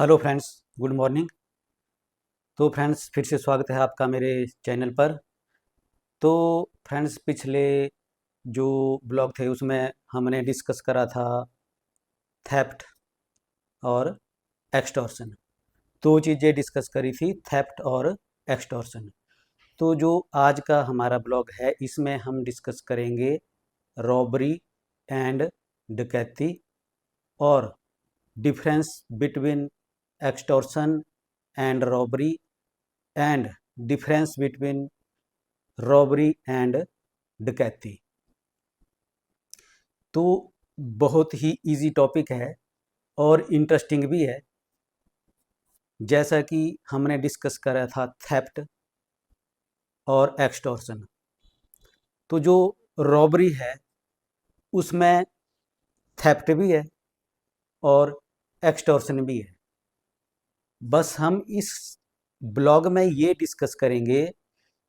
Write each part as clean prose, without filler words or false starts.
Hello friends, good morning. तो friends, फिर से स्वागत है आपका मेरे चैनल पर। तो फ्रेंड्स, पिछले जो ब्लॉग थे उसमें हमने डिस्कस करा था थेफ्ट और एक्सटॉर्शन। दो चीज़ें डिस्कस करी थी, थेफ्ट और एक्सटॉर्शन। तो जो आज का हमारा ब्लॉग है इसमें हम डिस्कस करेंगे रॉबरी एंड डकैती और difference between extortion and robbery and difference between robbery and डकैती। तो बहुत ही इजी टॉपिक है और इंटरेस्टिंग भी है। जैसा कि हमने डिस्कस करा था थेफ्ट और एक्सटॉर्शन, तो जो रॉबरी है उसमें थेफ्ट भी है और एक्सटॉर्शन भी है। बस हम इस ब्लॉग में ये डिस्कस करेंगे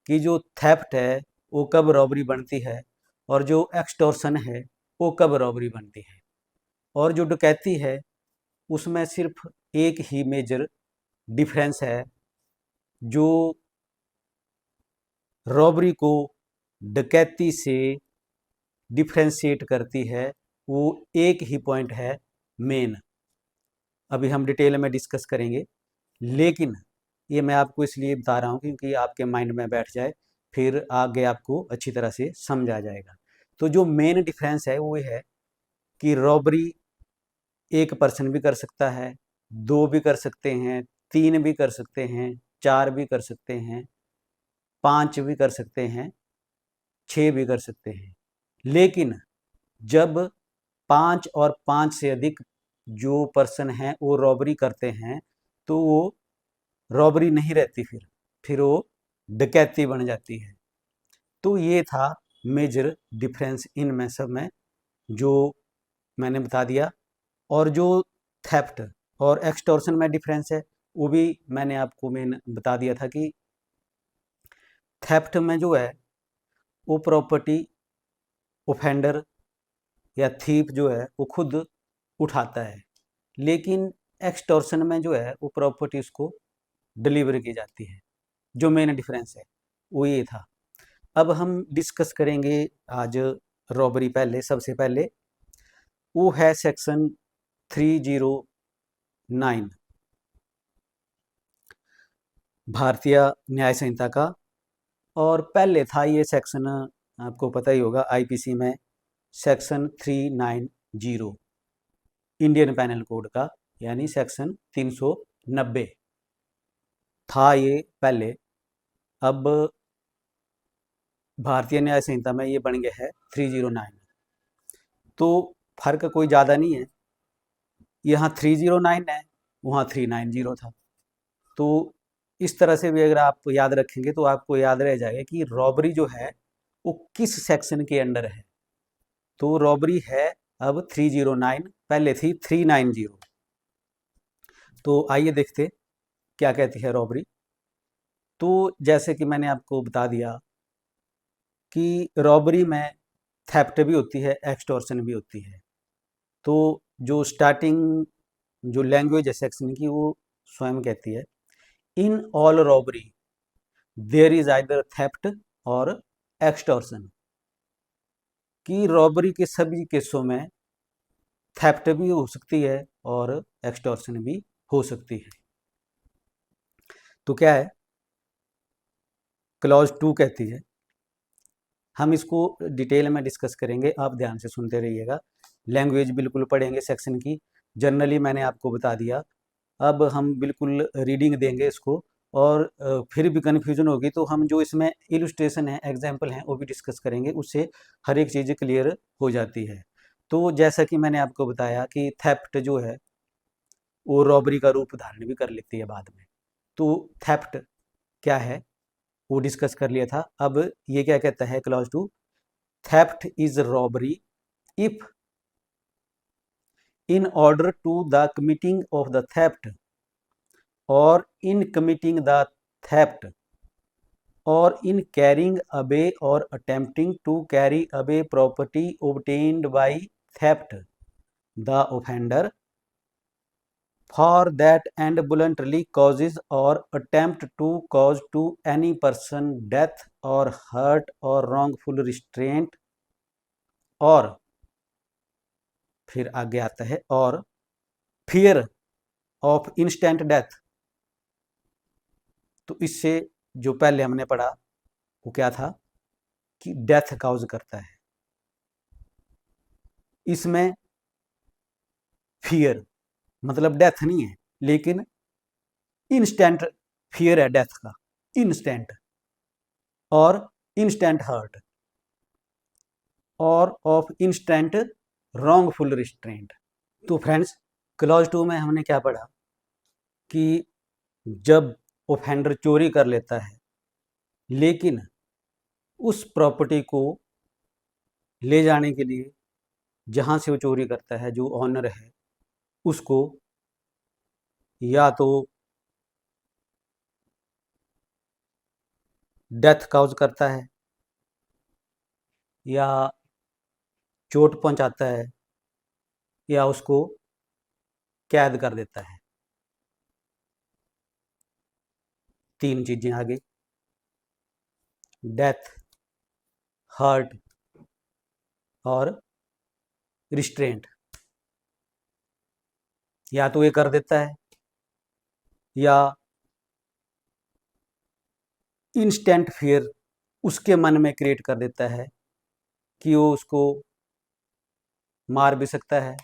कि जो थेफ्ट है वो कब रॉबरी बनती है और जो एक्सटॉर्शन है वो कब रॉबरी बनती है। और जो डकैती है उसमें सिर्फ एक ही मेजर डिफरेंस है जो रॉबरी को डकैती से डिफ्रेंशिएट करती है। वो एक ही पॉइंट है मेन, अभी हम डिटेल में डिस्कस करेंगे। लेकिन ये मैं आपको इसलिए बता रहा हूँ क्योंकि आपके माइंड में बैठ जाए, फिर आगे आपको अच्छी तरह से समझ आ जाएगा। तो जो मेन डिफरेंस है वो है कि रॉबरी एक पर्सन भी कर सकता है, दो भी कर सकते हैं, तीन भी कर सकते हैं, चार भी कर सकते हैं, पांच भी कर सकते हैं, छः भी कर सकते हैं। लेकिन जब पांच और पांच से अधिक जो पर्सन हैं वो रॉबरी करते हैं तो वो रॉबरी नहीं रहती, फिर वो डकैती बन जाती है। तो ये था मेजर डिफरेंस इनमें सब में जो मैंने बता दिया। और जो थेफ्ट और एक्सटॉर्शन में डिफरेंस है वो भी मैंने आपको मैंने बता दिया था कि थेफ्ट में जो है वो प्रॉपर्टी ओफेंडर या थीप जो है वो खुद उठाता है, लेकिन एक्सटॉर्शन में जो है वो प्रॉपर्टी उसको डिलीवर की जाती है। जो मेन डिफरेंस है वो ये था। अब हम डिस्कस करेंगे आज रॉबरी। पहले सबसे पहले वो है सेक्शन 309 भारतीय न्याय संहिता का। और पहले था ये सेक्शन, आपको पता ही होगा, आईपीसी में सेक्शन 390 इंडियन पैनल कोड का, यानी सेक्शन 390 था ये पहले। अब भारतीय न्याय संहिता में ये बन गया है 309। तो फर्क कोई ज़्यादा नहीं है, यहाँ 309 है, वहाँ 390 था। तो इस तरह से भी अगर आप याद रखेंगे तो आपको याद रह जाएगा कि रॉबरी जो है वो किस सेक्शन के अंडर है। तो रॉबरी है अब 309, पहले थी 390। तो आइए देखते क्या कहती है रॉबरी। तो जैसे कि मैंने आपको बता दिया कि रॉबरी में थेफ्ट भी होती है, एक्सटॉर्शन भी होती है। तो जो स्टार्टिंग जो लैंग्वेज है सेक्शन की वो स्वयं कहती है, in all robbery there is either theft और एक्सटॉर्शन। कि रॉबरी के सभी केसों में थेफ्ट भी हो सकती है और एक्सटॉर्शन भी हो सकती है। तो क्या है, क्लॉज 2 कहती है, हम इसको डिटेल में डिस्कस करेंगे, आप ध्यान से सुनते रहिएगा। लैंग्वेज बिल्कुल पढ़ेंगे सेक्शन की, जनरली मैंने आपको बता दिया। अब हम बिल्कुल रीडिंग देंगे इसको, और फिर भी कन्फ्यूजन होगी तो हम जो इसमें इलस्ट्रेशन है, एग्जाम्पल हैं, वो भी डिस्कस करेंगे, उससे हर एक चीज़ क्लियर हो जाती है। तो जैसा कि मैंने आपको बताया कि थेफ्ट जो है वो रॉबरी का रूप धारण भी कर लेती है बाद में। तो थेफ्ट क्या है वो डिस्कस कर लिया था। अब ये क्या कहता है clause 2, theft is robbery if in order to the committing of the theft or in committing the theft or in carrying away or attempting to carry away property obtained by theft, the offender for that and voluntarily causes or attempt to cause to any person death or hurt or wrongful restraint, और फिर आगे आता है और fear of instant death। तो इससे जो पहले हमने पढ़ा वो क्या था कि डेथ काउज करता है, इसमें फियर मतलब डेथ नहीं है लेकिन इंस्टेंट फियर है डेथ का, इंस्टेंट, और इंस्टेंट हर्ट और ऑफ इंस्टेंट रॉन्गफुल रिस्ट्रेंट। तो फ्रेंड्स क्लॉज 2 में हमने क्या पढ़ा कि जब ऑफेंडर चोरी कर लेता है लेकिन उस प्रॉपर्टी को ले जाने के लिए जहाँ से वो चोरी करता है जो ऑनर है उसको या तो डेथ काउज करता है या चोट पहुंचाता है या उसको कैद कर देता है। 3 चीजें आ गई, डेथ, हर्ट और रिस्ट्रेंट। या तो ये कर देता है या इंस्टेंट फियर उसके मन में क्रिएट कर देता है कि वो उसको मार भी सकता है,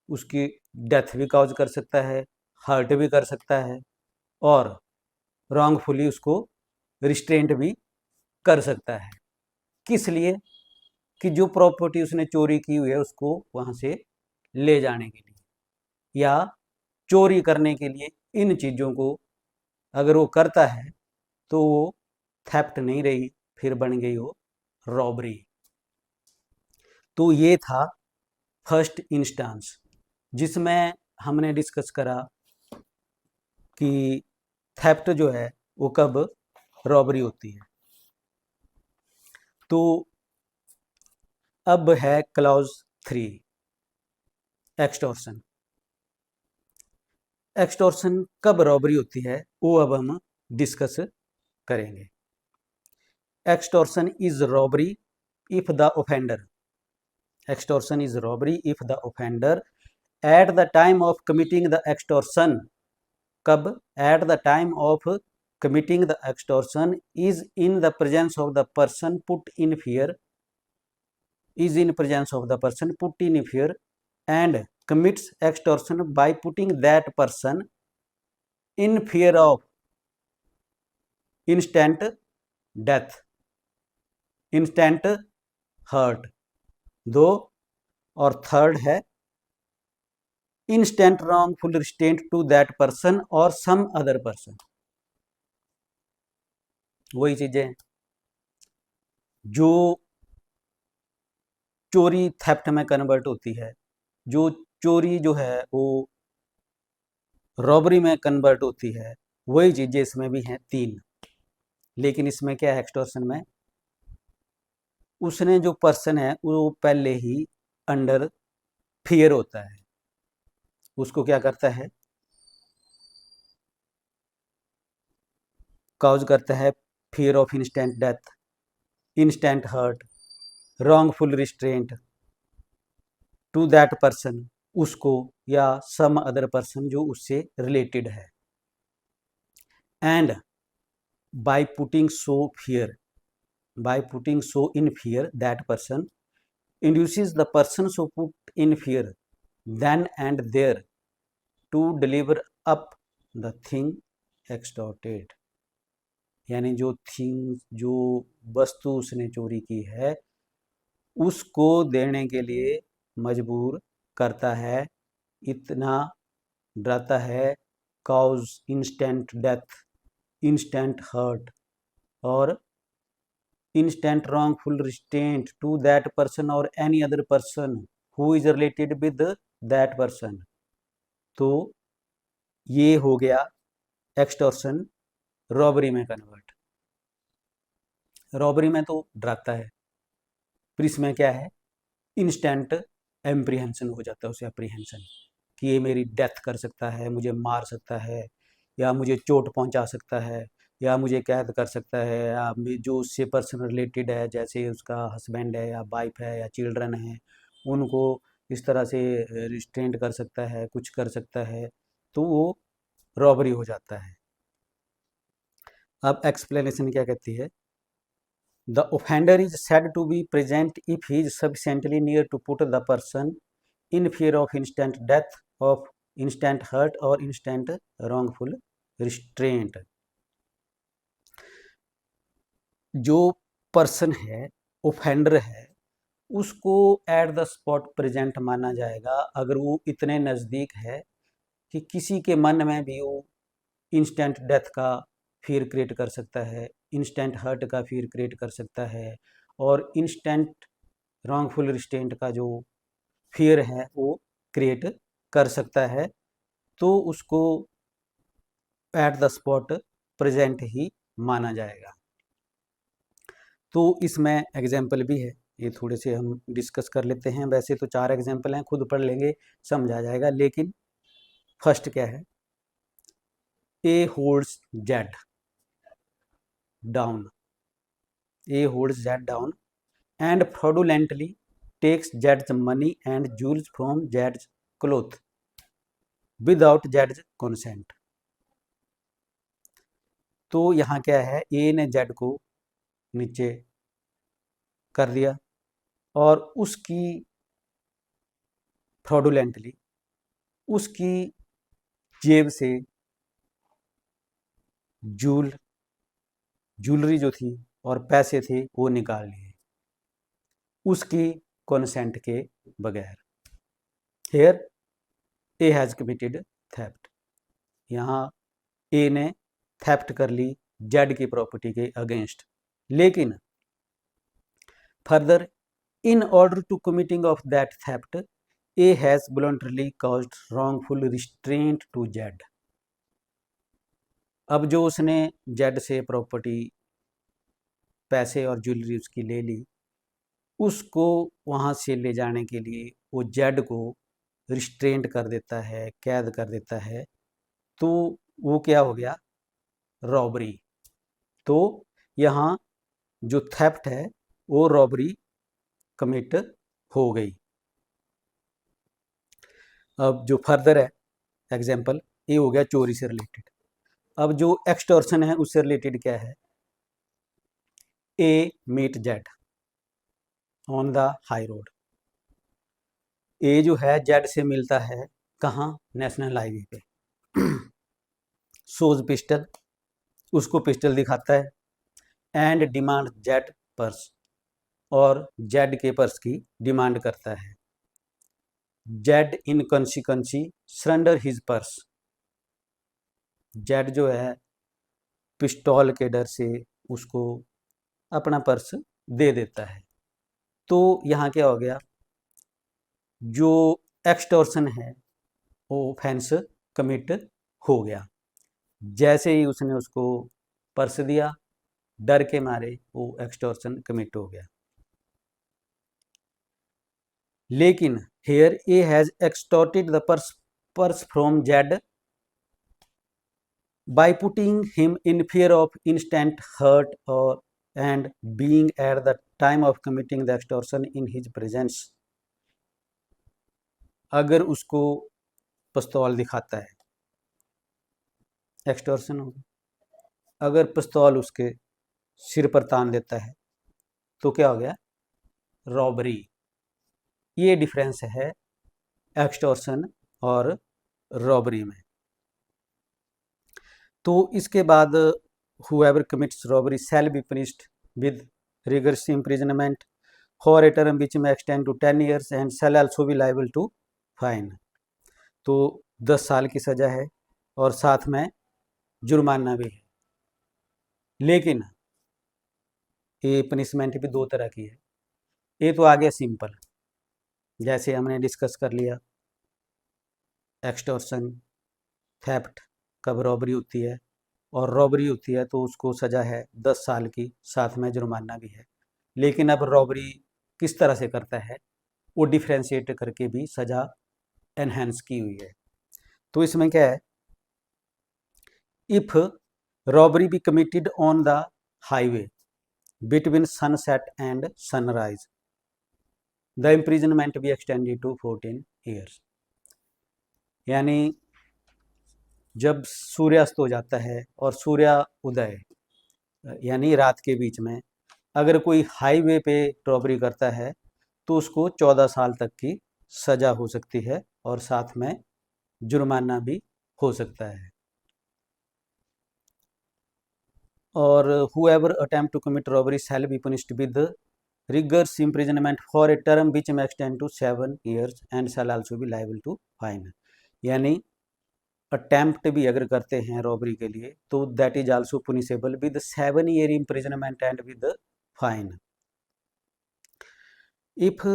उसकी डेथ भी काउज कर सकता है, हर्ट भी कर सकता है और रॉन्गफुली उसको रिस्ट्रेंट भी कर सकता है। किस लिए? कि जो प्रॉपर्टी उसने चोरी की हुई है उसको वहां से ले जाने के लिए या चोरी करने के लिए। इन चीज़ों को अगर वो करता है तो वो थेफ्ट नहीं रही, फिर बन गई वो रॉबरी। तो ये था फर्स्ट इंस्टेंस जिसमें हमने डिस्कस करा कि थेफ्ट जो है वो कब रॉबरी होती है। तो अब है क्लॉज 3 एक्सटॉर्शन। एक्सटॉर्शन कब रॉबरी होती है वो अब हम डिस्कस करेंगे। Extortion is robbery if the offender, extortion is robbery if the offender at the time of committing the extortion, कब? at the time of committing the extortion is in the presence of the person put in fear, is in presence of the person put in fear and commits extortion by putting that person in fear of instant death, instant hurt, दो, और third है instant wrongful restraint to that person or some other person। वही चीजें जो चोरी theft में convert होती है, जो चोरी जो है वो रॉबरी में कन्वर्ट होती है, वही चीजें इसमें भी हैं 3। लेकिन इसमें क्या है एक्सटॉर्शन में, उसने जो पर्सन है वो पहले ही अंडर फियर होता है, उसको क्या करता है काउज करता है fear of instant death, instant hurt, wrongful restraint to that person, उसको या सम अदर पर्सन जो उससे रिलेटेड है। And by putting so fear, by putting so in fear that person induces the person so put in fear then and there to deliver up the thing extorted। यानी जो thing, जो वस्तु उसने चोरी की है उसको देने के लिए मजबूर करता है, इतना डराता है, cause instant death, instant hurt और instant wrongful restraint to that person or any other person who is related with that person। तो ये हो गया एक्सटॉर्शन रॉबरी में कन्वर्ट। रॉबरी में तो डराता है, फिर इसमें क्या है इंस्टेंट एम्प्रीहेंशन हो जाता है, उसे अप्रीहेंशन। कि ये मेरी डेथ कर सकता है, मुझे मार सकता है, या मुझे चोट पहुंचा सकता है, या मुझे कैद कर सकता है, या जो उससे पर्सन रिलेटेड है, जैसे उसका हस्बैंड है या वाइफ है या चिल्ड्रन है, उनको इस तरह से रिस्ट्रेंट कर सकता है, कुछ कर सकता है, तो वो रॉबरी हो जाता है। अब एक्सप्लेनेशन क्या कहती है? The offender is said to be present if he is sufficiently near to put the person in fear of instant death, of instant hurt और इंस्टेंट रॉन्गफुल रिस्ट्रेंट। जो पर्सन है, ऑफेंडर है, उसको एट द स्पॉट प्रेजेंट माना जाएगा अगर वो इतने नज़दीक है कि किसी के मन में भी वो इंस्टेंट डेथ का फियर क्रिएट कर सकता है, इंस्टेंट हर्ट का फियर क्रिएट कर सकता है, और इंस्टेंट रॉन्गफुल रिस्ट्रेंट का जो फियर है वो क्रिएट कर सकता है, तो उसको एट द स्पॉट प्रेजेंट ही माना जाएगा। तो इसमें एग्जाम्पल भी है, ये थोड़े से हम डिस्कस कर लेते हैं। वैसे तो 4 एग्जाम्पल हैं, खुद पढ़ लेंगे समझ आ जाएगा। लेकिन फर्स्ट क्या है? A holds Z down, A holds Z down and fraudulently takes Jed's money and jewels from Jed's cloth without Jed's consent। तो यहाँ क्या है? ए ने जेड को नीचे कर दिया और उसकी फ्रॉडुलेंटली उसकी जेब से ज्वेलरी जो थी और पैसे थे वो निकाल लिए उसकी कंसेंट के बगैर। Here A has committed theft, यहाँ ए ने थेफ्ट कर ली जेड की प्रॉपर्टी के अगेंस्ट। लेकिन further, in order to committing of that theft, A has voluntarily caused wrongful restraint to Z. अब जो उसने जेड से प्रॉपर्टी, पैसे और ज्वेलरी उसकी ले ली, उसको वहाँ से ले जाने के लिए वो जेड को रिस्ट्रेंट कर देता है, कैद कर देता है, तो वो क्या हो गया? रॉबरी। तो यहाँ जो थेफ्ट है वो रॉबरी कमिट हो गई। अब जो फर्दर है एग्जाम्पल, ये हो गया चोरी से रिलेटेड। अब जो एक्सटॉर्शन है उससे रिलेटेड क्या है? A meet Z on the high road. A जो है जेड से मिलता है कहाँ? नेशनल हाईवे पे। सोज पिस्टल, उसको पिस्टल दिखाता है एंड डिमांड जेड पर्स, और जेड के पर्स की डिमांड करता है। जेड इन कॉन्सिक्वेंसी सरेंडर हिज पर्स, जेड जो है पिस्टॉल के डर से उसको अपना पर्स दे देता है। तो यहाँ क्या हो गया? जो एक्सटॉर्शन है वो ऑफेंस कमिट हो गया। जैसे ही उसने उसको पर्स दिया, डर के मारे वो एक्सटॉर्शन कमिट हो गया। लेकिन here A has extorted the purse from Z by putting him in fear of instant hurt or and being at the time of committing the extortion in his presence। अगर उसको पिस्तौल दिखाता है, extortion होगा। अगर पिस्तौल उसके सिर पर तान देता है तो क्या हो गया? रॉबरी। ये डिफरेंस है एक्सटॉर्शन और रॉबरी में। तो इसके बाद whoever commits robbery shall be punished with rigorous imprisonment for a term which may extend to 10 years and shall also be liable to fine। तो 10 साल की सज़ा है और साथ में जुर्माना भी है। लेकिन ये पनिशमेंट भी 2 तरह की है। ये तो आ गया सिंपल, जैसे हमने डिस्कस कर लिया, एक्सटॉर्शन, थेफ्ट कब रॉबरी होती है, और रॉबरी होती है तो उसको सज़ा है 10 साल की, साथ में जुर्माना भी है। लेकिन अब रॉबरी किस तरह से करता है वो डिफ्रेंशिएट करके भी सज़ा एनहेंस की हुई है। तो इसमें क्या है, if robbery be committed on the highway between sunset and sunrise the imprisonment be extended to 14 years. यानी जब सूर्यास्त हो जाता है और सूर्योदय यानी रात के बीच में अगर कोई हाईवे पे रॉबरी करता है तो उसको 14 साल तक की सजा हो सकती है और साथ में जुर्माना भी हो सकता है। और whoever attempt to commit robbery shall be punished with rigorous imprisonment for a term which may extend to 7 years and shall also be liable to fine। यानी अटेम्प्ट भी अगर करते हैं रॉबरी के लिए तो that is also punishable with 7 year imprisonment and with fine. If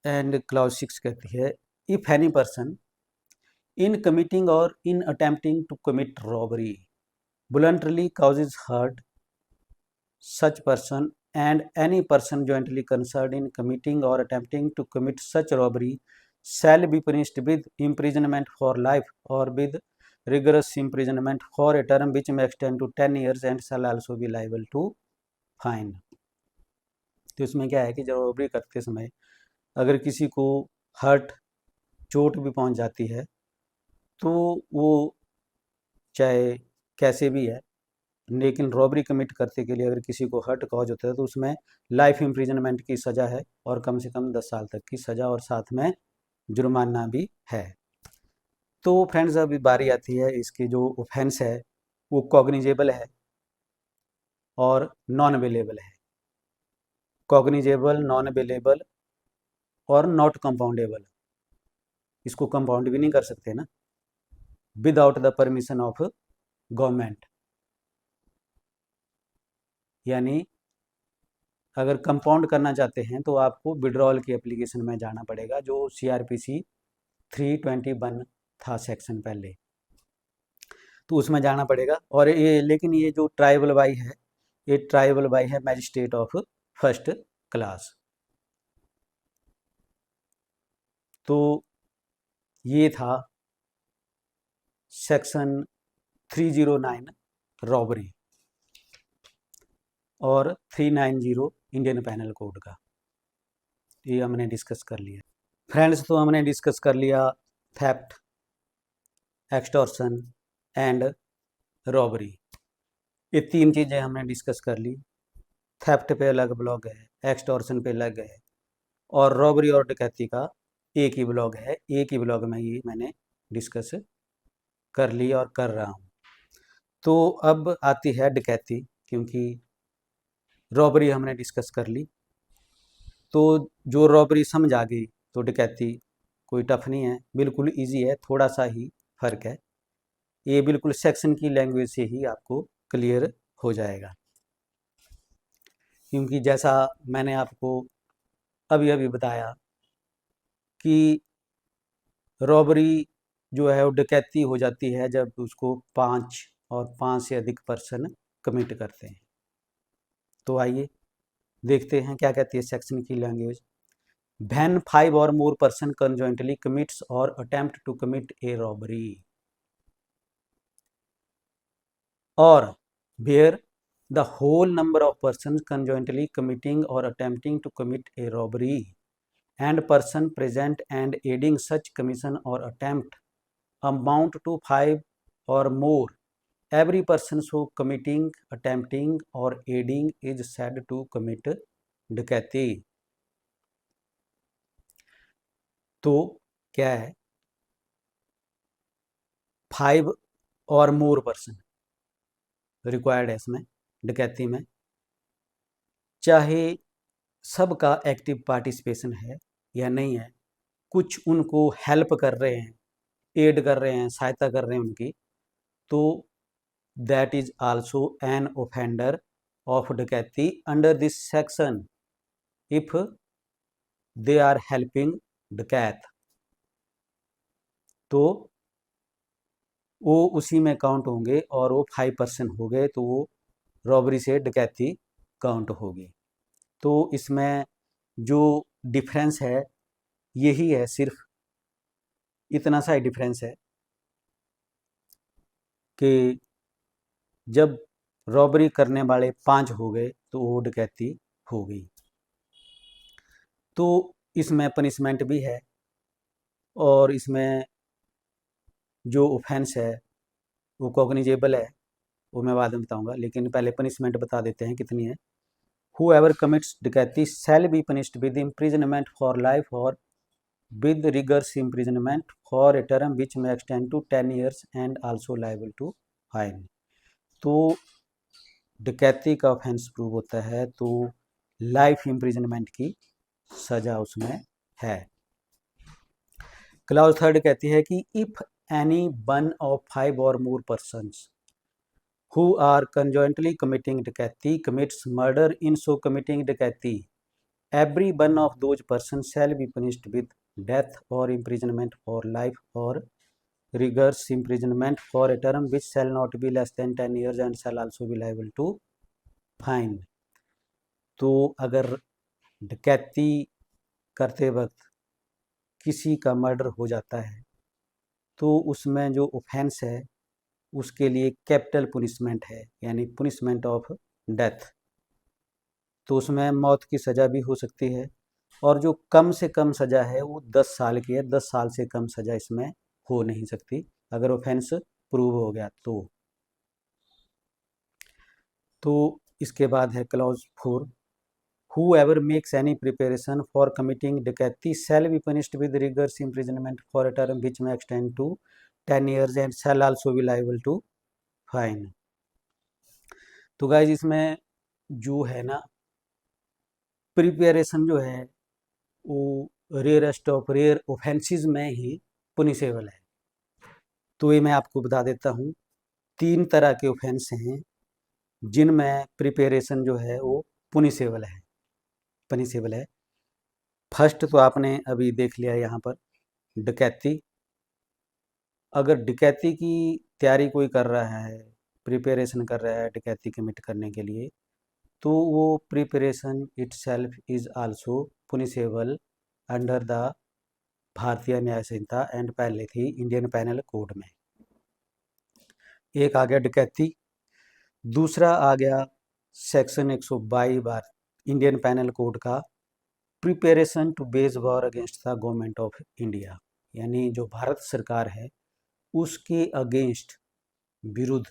and clause 6 कहती है, if any person in committing or in attempting to commit robbery voluntarily causes hurt such person and any person jointly concerned in committing or attempting to commit such robbery shall be punished with imprisonment for life or with rigorous imprisonment for a term which may extend to 10 years and shall also be liable to fine। तो इसमें क्या है कि जब robbery करते समय अगर किसी को हर्ट चोट भी पहुंच जाती है तो वो चाहे कैसे भी है, लेकिन रॉबरी कमिट करते के लिए अगर किसी को हर्ट कॉज होता है तो उसमें लाइफ इम्प्रिजनमेंट की सज़ा है और कम से कम 10 साल तक की सज़ा और साथ में जुर्माना भी है। तो फ्रेंड्स अभी बारी आती है इसकी जो ऑफेंस है वो कॉग्निजेबल है और नॉन अवेलेबल है। कॉग्निजेबल, नॉन अवेलेबल और नॉट कंपाउंडेबल, इसको कंपाउंड भी नहीं कर सकते ना without the permission of government. यानी अगर कंपाउंड करना चाहते हैं तो आपको विड्रॉल की एप्लीकेशन में जाना पड़ेगा जो CRPC 321 था सेक्शन पहले, तो उसमें जाना पड़ेगा। और ये लेकिन ये जो ट्राइबल बाई है ये ट्राइबल बाई है मैजिस्ट्रेट ऑफ फर्स्ट क्लास। तो ये था सेक्शन 309 रॉबरी और 390 इंडियन पैनल कोड का, ये हमने डिस्कस कर लिया। फ्रेंड्स तो हमने डिस्कस कर लिया थेफ्ट, एक्सटॉर्शन एंड रॉबरी, ये 3 चीज़ें हमने डिस्कस कर ली। थेफ्ट पे अलग ब्लॉग है, एक्सटॉर्शन पे अलग है और रॉबरी और डकैती का एक ही ब्लॉग है। एक ही ब्लॉग में ये मैंने डिस्कस कर ली और कर रहा हूँ। तो अब आती है डकैती, क्योंकि रॉबरी हमने डिस्कस कर ली तो जो रॉबरी समझ आ गई तो डकैती कोई टफ नहीं है, बिल्कुल इजी है, थोड़ा सा ही फ़र्क है। ये बिल्कुल सेक्शन की लैंग्वेज से ही आपको क्लियर हो जाएगा, क्योंकि जैसा मैंने आपको अभी अभी बताया कि रॉबरी जो है वो डकैती हो जाती है जब उसको 5 और 5 से अधिक पर्सन कमिट करते हैं। तो आइए देखते हैं क्या कहती है सेक्शन की language. When 5 or more person conjointly commits or attempt to commit a robbery or where the whole number of persons conjointly committing or attempting to commit a robbery and person present and aiding such commission or attempt amount to 5 or more, every person so committing, attempting or aiding is said to commit डकैती। तो क्या है, 5 और more person required है इसमें डकैती में, चाहे सबका एक्टिव पार्टिसिपेशन है या नहीं है, कुछ उनको हेल्प कर रहे हैं, एड कर रहे हैं, सहायता कर रहे हैं उनकी, तो that is also an offender of dacoity under this section if they are helping dacoit. तो वो उसी में काउंट होंगे और वो 5% हो गए तो वो रॉबरी से डकैती काउंट होगी। तो इसमें जो डिफरेंस है यही है सिर्फ इतना सा ही डिफरेंस है कि जब रॉबरी करने वाले 5 हो गए तो वो डकैती हो गई। तो इसमें पनिशमेंट भी है और इसमें जो ऑफेंस है वो कॉग्निजेबल है, वो मैं बाद में बताऊंगा, लेकिन पहले पनिशमेंट बता देते हैं कितनी है। Whoever commits डकैती shall be punished with imprisonment for life or with rigorous imprisonment for a term which may extend to 10 years and also liable to fine। तो डकैती का ऑफेंस प्रूव होता है तो लाइफ इम्प्रिजनमेंट की सजा उसमें है। क्लाउज 3 कहती है कि इफ एनी वन ऑफ 5 और मोर persons who are conjointly committing डकैती commits murder in so committing डकैती, every one of those persons shall be punished with death or imprisonment for life or rigorous imprisonment for a term which shall not be less than 10 years and shall also be liable to fine। तो अगर डकैती करते वक्त किसी का murder हो जाता है तो उसमें जो ऑफेंस है उसके लिए कैपिटल पुनिशमेंट है, यानी पुनिशमेंट ऑफ डेथ। तो उसमें मौत की सज़ा भी हो सकती है और जो कम से कम सज़ा है वो 10 साल की है। 10 साल से कम सज़ा इसमें हो नहीं सकती अगर ऑफेंस प्रूव हो गया तो इसके बाद है clause 4, whoever makes any preparation for committing डकैती shall be punished with rigorous imprisonment for a term which may extend to 10 years and shall also be liable to fine। तो गाइज इसमें जो है ना प्रिपरेशन जो है वो रेयरेस्ट ऑफ रेयर ऑफेंसेस में ही पुनिशेबल है। तो ये मैं आपको बता देता हूँ 3 तरह के ऑफेंस हैं जिनमें प्रिपरेशन जो है वो पुनिशेबल है। फर्स्ट तो आपने अभी देख लिया यहाँ पर डकैती। अगर डकैती की तैयारी कोई कर रहा है, प्रिपरेशन कर रहा है डकैती कमिट करने के लिए, तो वो preparation itself is also punishable under the Bharatiya Nyaya Samhita and पहले थी इंडियन पैनल कोड में। एक आ गया डकैती, दूसरा आ गया सेक्शन 122 इंडियन पैनल कोड का preparation to wage war against the government of India, यानी जो भारत सरकार है उसके अगेंस्ट विरुद्ध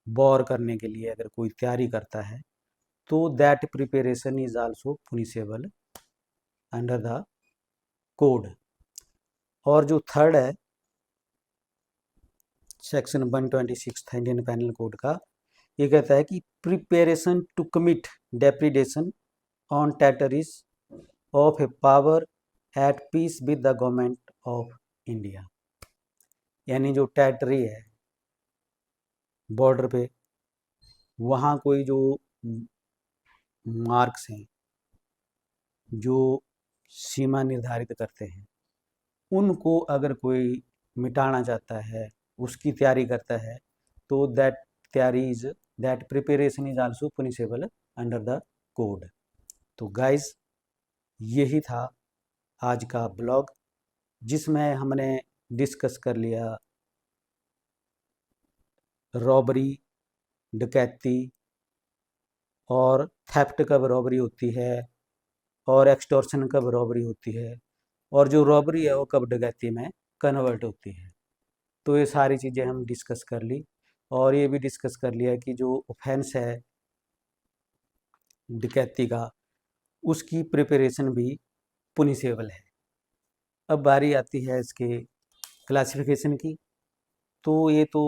वॉर करने के लिए अगर कोई तैयारी करता है तो that preparation is also punishable under the code. और जो थर्ड है सेक्शन 126 था इंडियन पैनल कोड का, ये कहता है कि preparation to commit depredation on territories of a power at peace with the government of India, यानी जो टेरिटरी है बॉर्डर पे वहाँ कोई जो मार्क्स हैं जो सीमा निर्धारित करते हैं उनको अगर कोई मिटाना चाहता है, उसकी तैयारी करता है, तो that preparation is also punishable under the code. तो गाइज यही था आज का ब्लॉग जिसमें हमने डिस्कस कर लिया रॉबरी, डकैती और थेफ्ट कब रॉबरी होती है और एक्सटॉर्शन कब रॉबरी होती है और जो रॉबरी है वो कब डकैती में कन्वर्ट होती है। तो ये सारी चीज़ें हम डिस्कस कर ली और ये भी डिस्कस कर लिया कि जो ऑफेंस है डकैती का उसकी प्रिपरेशन भी पुनिशेबल है। अब बारी आती है इसके क्लासिफिकेशन की। तो ये तो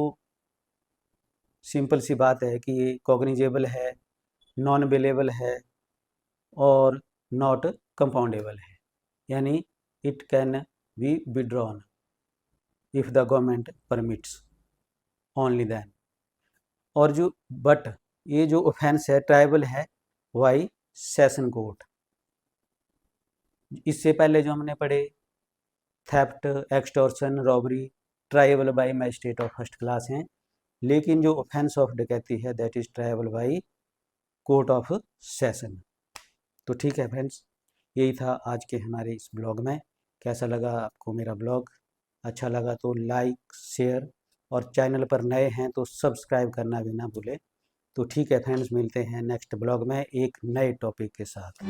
सिंपल सी बात है कि ये कॉग्निजेबल है, नॉन बेलेबल है और नॉट कंपाउंडेबल है, यानी it can be withdrawn if the government permits only then. और जो बट ये जो ऑफेंस है ट्राइबल है वाई सेशन कोर्ट। इससे पहले जो हमने पढ़े theft, extortion, robbery tribal by magistrate of first class हैं, लेकिन जो ऑफेंस ऑफ डकैती है that is tribal by court of session. तो ठीक है फ्रेंड्स, यही था आज के हमारे इस ब्लॉग में। कैसा लगा आपको मेरा ब्लॉग? अच्छा लगा तो लाइक शेयर, और चैनल पर नए हैं तो सब्सक्राइब करना भी ना भूलें। तो ठीक है फ्रेंड्स, मिलते हैं नेक्स्ट ब्लॉग में एक नए टॉपिक के साथ।